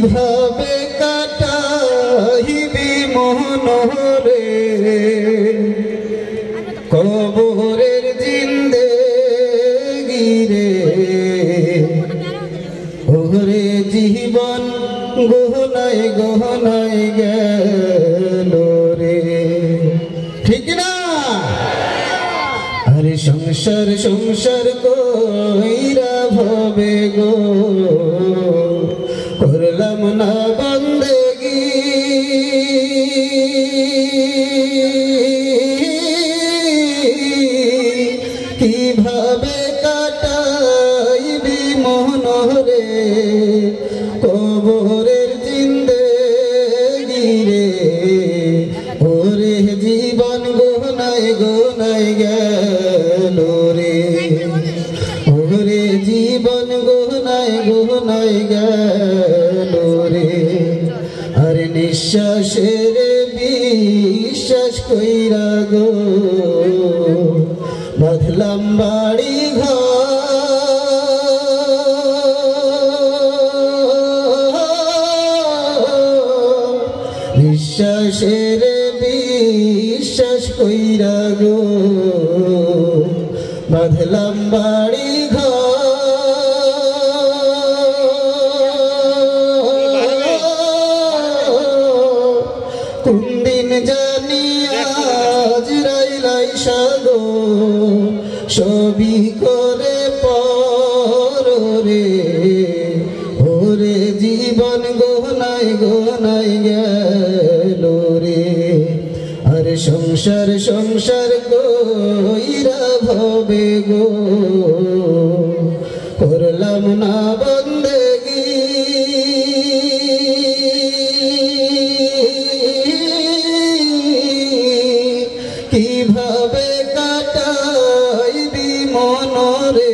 কিভাবে কাটাইবি মনরে কবরের জিন্দেগি রে ওরে জীবন গহনায় গহনায় গেল রে ঠিক না আরে সংসার সংসার কইরা ভবে গো করলাম না বন্দেগি কিভাবে কাটাইবি মনরে কবরের জিন্দেগি রে ওরে জীবন গহনায় গহনায় গেল রে ওরে জীবন গহনায় গহনায় গেল রে আরে নিঃশ্বাসের বিশ্বাস কইরা গো বাঁধলাম বাড়ি বিশ্বাসের বিশ্বাস কইরা গো বাঁধলাম বাড়ি কোন দিন জানি আজরাইল সাগো সবই করে পরে ওরে জীবন গহনায় গহনায় গেল রে আরে সংসার সংসার কইরা ভবে গো করলাম না বন্দেগি কিভাবে কাটাইবি মনরে